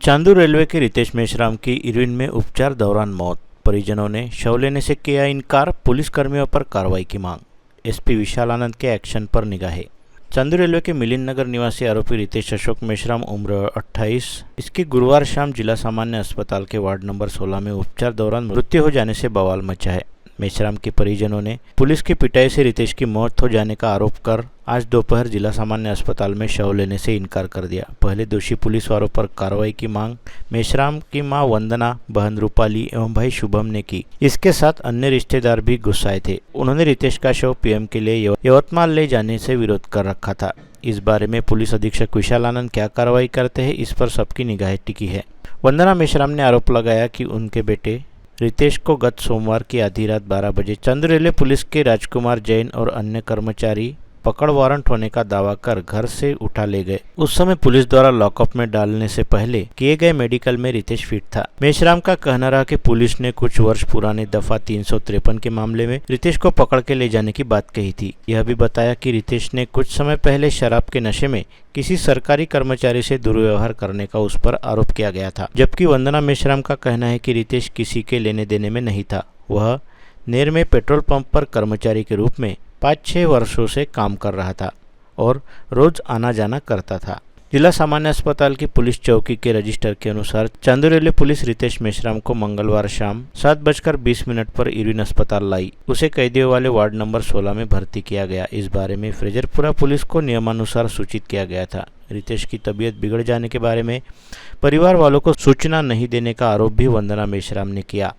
Chandur railway के रितेश मेश्राम की Irwin में उपचार दौरान मौत। परिजनों ने शव लेने से किया इनकार। पुलिस कर्मियों पर कार्रवाई की मांग। एसपी विशाल आनंद के एक्शन पर निगाहें। चांदूर रेलवे के मिलिंद नगर निवासी आरोपी रितेश अशोक मेश्राम उम्र 28 इसकी गुरुवार शाम जिला सामान्य अस्पताल के वार्ड नंबर 16 में उपचार दौरान मृत्यु हो जाने से बवाल मचा है। मेश्राम के परिजनों ने पुलिस की पिटाई से रितेश की मौत हो जाने का आरोप कर आज दोपहर जिला सामान्य अस्पताल में शव लेने से इनकार कर दिया। पहले दोषी पुलिस वालों पर कार्रवाई की मांग मेश्राम की मां वंदना, बहन रूपाली एवं भाई शुभम ने की। इसके साथ अन्य रिश्तेदार भी गुस्साए थे। उन्होंने रितेश का शव पीएम के लिए यवतमाल ले जाने से विरोध कर रखा था। इस बारे में पुलिस अधीक्षक विशाल आनंद क्या कार्रवाई करते हैं, इस पर सबकी निगाहें टिकी है। वंदना मेश्राम ने आरोप लगाया कि उनके बेटे रितेश को गत सोमवार की आधी रात 12 बजे चांदूर रेलवे पुलिस के राजकुमार जैन और अन्य कर्मचारी पकड़ वारंट होने का दावा कर घर से उठा ले गए। उस समय पुलिस द्वारा लॉकअप में डालने से पहले किए गए मेडिकल में रितेश फिट था। मेश्राम का कहना रहा कि पुलिस ने कुछ वर्ष पुराने दफा 353 के मामले में रितेश को पकड़ के ले जाने की बात कही थी। यह भी बताया कि रितेश ने कुछ समय पहले शराब के नशे में किसी सरकारी कर्मचारी से दुर्व्यवहार करने का उस पर आरोप किया गया था। जबकि वंदना मेश्राम का कहना है कि रितेश किसी के लेने देने में नहीं था। वह नेर में पेट्रोल पंप पर कर्मचारी के रूप में 5-6 वर्षों से काम कर रहा था और रोज आना जाना करता था। जिला सामान्य अस्पताल की पुलिस चौकी के रजिस्टर के अनुसार चांदूर रेलवे पुलिस रितेश मेश्राम को मंगलवार शाम 7:20 पर इरविन अस्पताल लाई। उसे कैदियों वाले वार्ड नंबर 16 में भर्ती किया गया। इस बारे में फ्रेजरपुरा पुलिस को नियमानुसार सूचित किया गया था। रितेश की तबीयत बिगड़ जाने के बारे में परिवार वालों को सूचना नहीं देने का आरोप भी वंदना मेश्राम ने किया।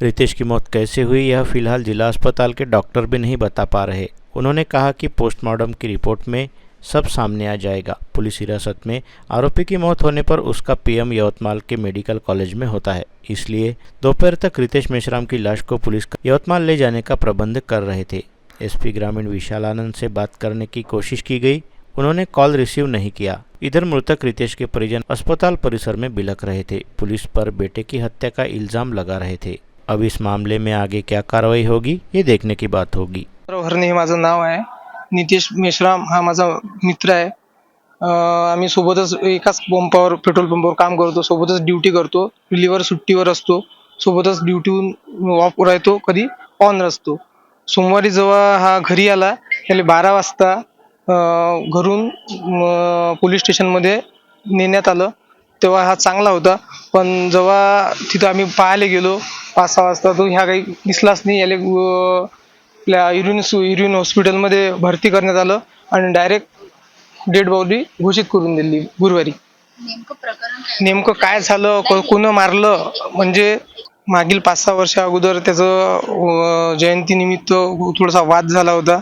रितेश की मौत कैसे हुई यह फिलहाल जिला अस्पताल के डॉक्टर भी नहीं बता पा रहे। उन्होंने कहा कि पोस्टमार्टम की रिपोर्ट में सब सामने आ जाएगा। पुलिस हिरासत में आरोपी की मौत होने पर उसका पीएम यवतमाल के मेडिकल कॉलेज में होता है, इसलिए दोपहर तक रितेश मेश्राम की लाश को पुलिस यवतमाल ले जाने का प्रबंध कर रहे थे। एसपी ग्रामीण विशाल आनंद से बात करने की कोशिश की गई, उन्होंने कॉल रिसीव नहीं किया। इधर मृतक रितेश के परिजन अस्पताल परिसर में बिलख रहे थे। पुलिस पर बेटे की हत्या का इल्जाम लगा रहे थे। अब इस मामले में आगे क्या कार्रवाई होगी ये देखने की बात होगी। हरणे हे माझं नाव आहे। नितेश मेश्राम हा माझा मित्र आहे। आम्ही सोबतच एकाच पंपावर पेट्रोल पंपावर काम करतो, सोबतच ड्युटी करतो, रिलीवर सुट्टीवर असतो, सोबतच ड्युटीहून ऑफ राहतो, कधी ऑन असतो। सोमवारी जेव्हा हा घरी आला त्याला 12 वाजता घरून पोलीस स्टेशनमध्ये नेण्यात आलं, तेव्हा हा चांगला होता। पण जेव्हा तिथं आम्ही पाहायला गेलो 5-6 वाजता तो ह्या काही दिसलाच नाही। याला आपल्या इरविन हॉस्पिटलमध्ये भरती करण्यात आलं आणि डायरेक्ट डेड बॉडी घोषित करून दिली गुरुवारी। नेमकं काय झालं, कोण मारलं, म्हणजे मागील 5-6 वर्षा अगोदर त्याचं जयंतीनिमित्त थोडासा वाद झाला होता।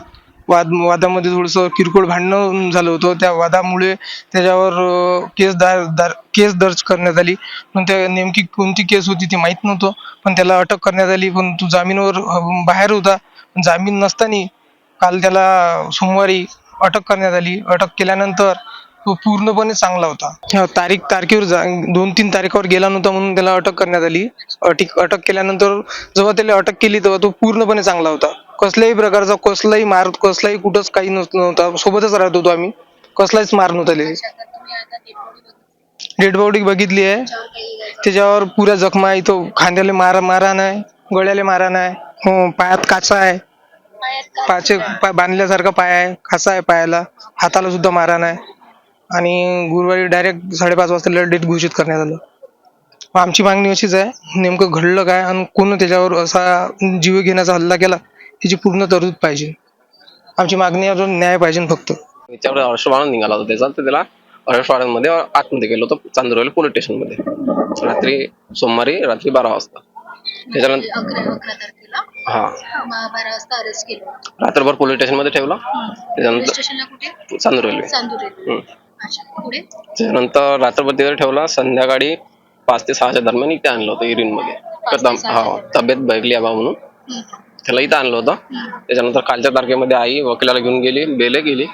वादामध्ये थोडंसं किरकोळ भांडणं झालं होतं। त्या वादामुळे त्याच्यावर केस दर्ज करण्यात आली। पण त्या नेमकी कोणती केस होती ते माहीत नव्हतं, पण त्याला अटक करण्यात आली। पण तो जामीनवर बाहेर होता। जामीन नसताना काल त्याला सोमवारी अटक करण्यात आली। अटक केल्यानंतर तो पूर्णपणे चांगला होता। तारखेवर 2-3 तारखेवर गेला नव्हता म्हणून त्याला अटक करण्यात आली। अटक केल्यानंतर जेव्हा त्याला अटक केली तेव्हा तो पूर्णपणे चांगला होता। कसल्याही प्रकारचा कसलाही कुठंच काही नव्हता। सोबतच राहत होतो आम्ही, कसलाच मार नव्हता त्याला। डेड बॉडी बघितली आहे, त्याच्यावर पुऱ्या जखमा आहे। तो खांद्याला मारहाण आहे, गळ्याला मारहाण आहे, पायात काचा आहे, पाय बांधल्यासारखा पाय आहे, काचा आहे पायाला, हाताला सुद्धा मारहाण आहे। आणि गुरुवारी डायरेक्ट 5:30 वाजता डेथ घोषित करण्यात आलं। आमची मागणी अशीच आहे, नेमकं घडलं काय आणि कोण त्याच्यावर असा जीव घेण्याचा हल्ला केला त्याची पूर्ण तरतूद पाहिजे। आमची मागणी अजून न्याय पाहिजे फक्त। त्याच्यावर अरेस्ट वॉरंट निघाला होता त्याचा, तर त्याला अरेस्ट वॉरंटमध्ये आतमध्ये गेलो होतो चांदूर रेल्वे पोलीस स्टेशनमध्ये सोमवारी रात्री 12 वाजता। त्याच्यानंतर हा 12 वाजता अरेस्ट केलं, रात्रभर पोलीस स्टेशनमध्ये ठेवलं। त्याच्यानंतर चांदूर रेल्वे त्याच्यानंतर रात्रभर तिथे ठेवला। संध्याकाळी 5 ते 6च्या दरम्यान इथे आणलं होतं इरविन मध्ये। तब्येत बघली बा म्हणून त्याला इथं आणलं होतं। त्याच्यानंतर कालच्या तारखेमध्ये आई वकिलाला घेऊन गेली, बेल केली।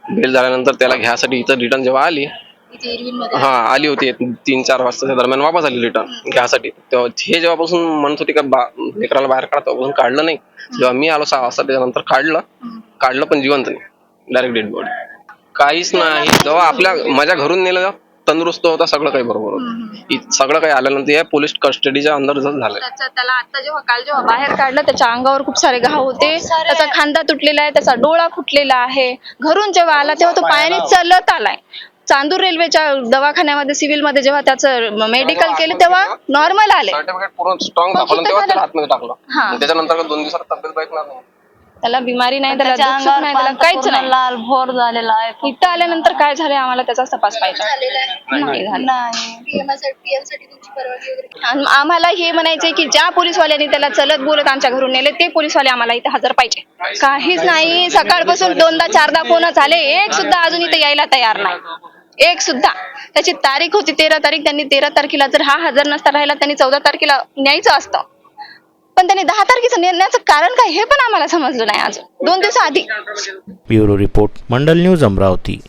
बेल झाल्यानंतर त्याला घ्यायसाठी इथं रिटर्न जेव्हा आली आली होती 3-4 वाजताच्या दरम्यान वापस आली रिटर्न घ्यायसाठी। तेव्हा हे जेव्हापासून म्हणत होती का लेकराला बाहेर काढा, तेव्हापासून काढलं नाही। जेव्हा मी आलो 6 वाजता त्याच्यानंतर काढलं पण जिवंत नाही, डायरेक्ट डेड बॉडी, काहीच नाही। जेव्हा माझ्या घरून नेलं तंदुरुस्त होता, सगळं काही बरोबर होतं. सगळं काही आल्यानंतर या पोलीस कस्टडीच्या अंदर झालंय. त्याला आता जेव्हा बाहेर काढलं त्याच्या अंगावर खूप सारे घाव होते, त्याचा खांदा तुटलेला आहे, त्याचा डोळा फुटलेला आहे. घरून जेव्हा आला तेव्हा तो पायाने चालत आलाय. चांदूर रेल्वेच्या दवाखान्यामध्ये सिव्हिलमध्ये जेव्हा त्याचं मेडिकल केलं तेव्हा नॉर्मल आले. सर्टिफिकेट पूर्ण स्ट्रॉंग दाखवलं तेव्हा त्याला आतमध्ये टाकलं. हा. त्याच्यानंतर 2 दिवसात तब्येत बाईकणार नाही. त्याला बिमारी नाही, त्याला दुःख नाही, त्याला काहीच नाही. लाल भोर झालेला आहे. इथं आल्यानंतर काय झाले आम्हाला त्याचाच तपास पाहिजे. नाही झालं. PM साठी तुमची परवानगी वगैरे आणि आम्हाला हे म्हणायचंय की ज्या पोलीसवाल्यांनी त्याला चलत बोलत आमच्या घरून नेले ते पोलीसवाले आम्हाला इथे हजर पाहिजे. काहीच नाही. सकाळपासून 2दा 4दा फोन झाले, एक सुद्धा अजून इथे यायला तयार नाही. एक सुद्धा. त्याची तारीख होती 13 तारीख. त्यांनी 13 तारखेला जर हा हजर नसता राहिला त्यांनी 14 तारखेला न्यायचं असतं, पण त्यांनी 10 तारखेचं नेण्याचं कारण काय हे पण आम्हाला समजलं नाही अजून 2 दिवसाआधी. ब्युरो रिपोर्ट, मंडल न्यूज, अमरावती.